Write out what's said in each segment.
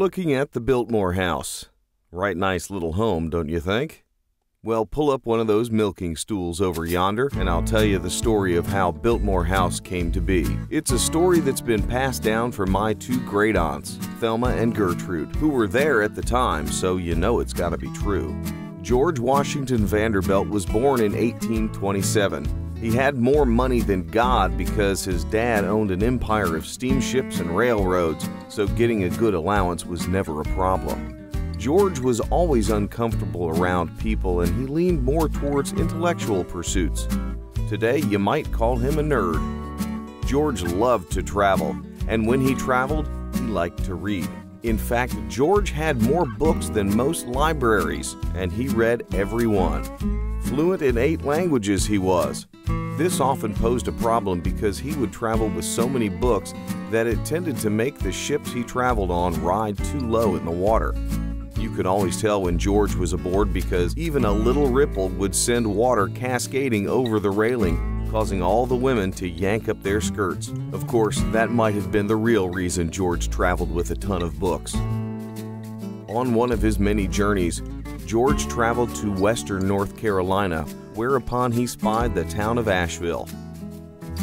looking at the Biltmore house. Right nice little home, don't you think? Well, pull up one of those milking stools over yonder, and I'll tell you the story of how Biltmore House came to be. It's a story that's been passed down from my two great-aunts, Thelma and Gertrude, who were there at the time, so you know it's gotta be true. George Washington Vanderbilt was born in 1827. He had more money than God because his dad owned an empire of steamships and railroads, so getting a good allowance was never a problem. George was always uncomfortable around people, and he leaned more towards intellectual pursuits. Today, you might call him a nerd. George loved to travel, and when he traveled, he liked to read. In fact, George had more books than most libraries, and he read every one. Fluent in 8 languages he was. This often posed a problem because he would travel with so many books that it tended to make the ships he traveled on ride too low in the water. You could always tell when George was aboard because even a little ripple would send water cascading over the railing, causing all the women to yank up their skirts. Of course, that might have been the real reason George traveled with a ton of books. On one of his many journeys, George traveled to western North Carolina, whereupon he spied the town of Asheville.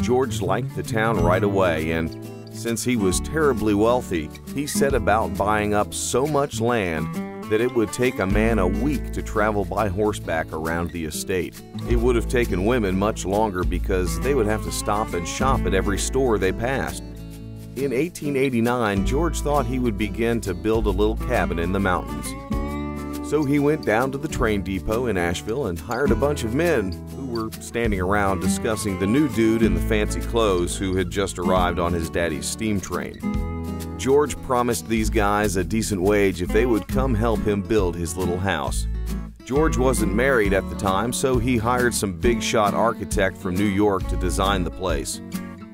George liked the town right away, and since he was terribly wealthy, he set about buying up so much land that it would take a man a week to travel by horseback around the estate. It would have taken women much longer because they would have to stop and shop at every store they passed. In 1889, George thought he would begin to build a little cabin in the mountains. So he went down to the train depot in Asheville and hired a bunch of men who were standing around discussing the new dude in the fancy clothes who had just arrived on his daddy's steam train. George promised these guys a decent wage if they would come help him build his little house. George wasn't married at the time, so he hired some big-shot architect from New York to design the place.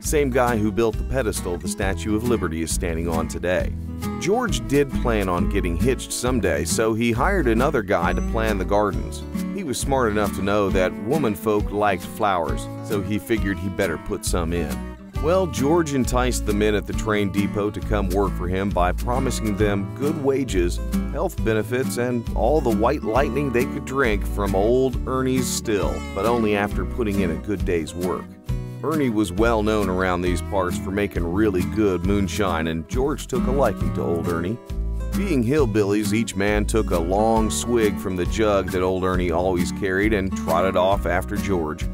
Same guy who built the pedestal the Statue of Liberty is standing on today. George did plan on getting hitched someday, so he hired another guy to plan the gardens. He was smart enough to know that womanfolk liked flowers, so he figured he better put some in. Well, George enticed the men at the train depot to come work for him by promising them good wages, health benefits, and all the white lightning they could drink from old Ernie's still, but only after putting in a good day's work. Ernie was well known around these parts for making really good moonshine, and George took a liking to old Ernie. Being hillbillies, each man took a long swig from the jug that old Ernie always carried and trotted off after George.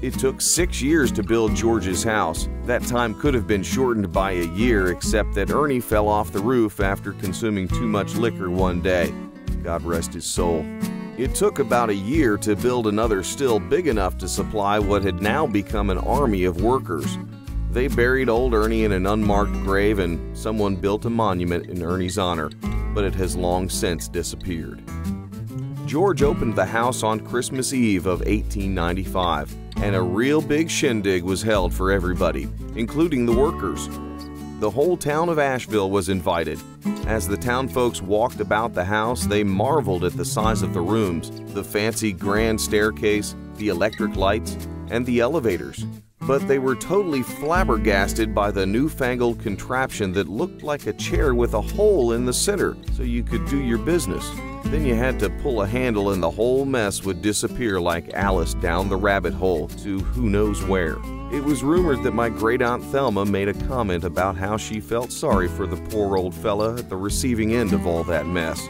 It took 6 years to build George's house. That time could have been shortened by a year, except that Ernie fell off the roof after consuming too much liquor one day. God rest his soul. It took about a year to build another still big enough to supply what had now become an army of workers. They buried old Ernie in an unmarked grave, and someone built a monument in Ernie's honor, but it has long since disappeared. George opened the house on Christmas Eve of 1895, and a real big shindig was held for everybody, including the workers. The whole town of Asheville was invited. As the town folks walked about the house, they marveled at the size of the rooms, the fancy grand staircase, the electric lights, and the elevators. But they were totally flabbergasted by the newfangled contraption that looked like a chair with a hole in the center so you could do your business. Then you had to pull a handle and the whole mess would disappear like Alice down the rabbit hole to who knows where. It was rumored that my great-aunt Thelma made a comment about how she felt sorry for the poor old fella at the receiving end of all that mess.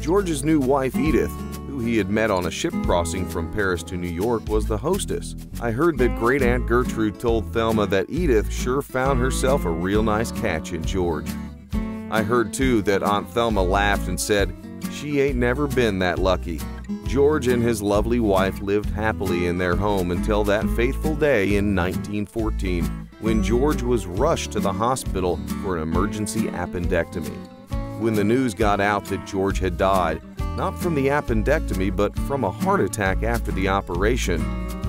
George's new wife, Edith, who he had met on a ship crossing from Paris to New York, was the hostess. I heard that great-aunt Gertrude told Thelma that Edith sure found herself a real nice catch in George. I heard, too, that Aunt Thelma laughed and said she ain't never been that lucky. George and his lovely wife lived happily in their home until that fateful day in 1914, when George was rushed to the hospital for an emergency appendectomy. When the news got out that George had died, not from the appendectomy but from a heart attack after the operation,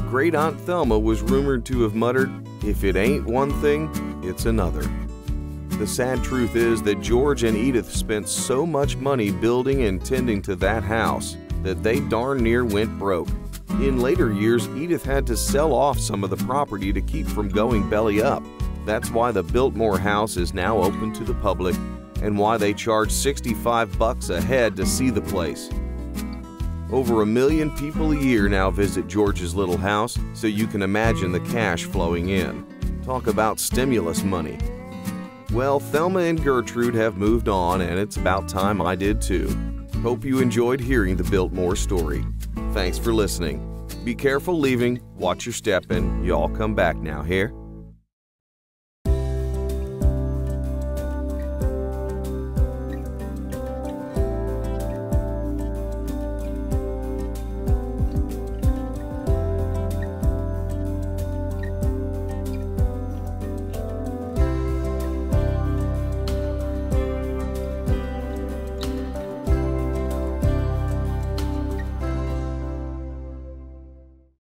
great-aunt Thelma was rumored to have muttered, "If it ain't one thing, it's another." The sad truth is that George and Edith spent so much money building and tending to that house that they darn near went broke. In later years, Edith had to sell off some of the property to keep from going belly up. That's why the Biltmore house is now open to the public, and why they charge $65 a head to see the place. Over 1 million people a year now visit George's little house, so you can imagine the cash flowing in. Talk about stimulus money. Well, Thelma and Gertrude have moved on, and it's about time I did too. Hope you enjoyed hearing the Biltmore story. Thanks for listening. Be careful leaving, watch your step, and y'all come back now, here.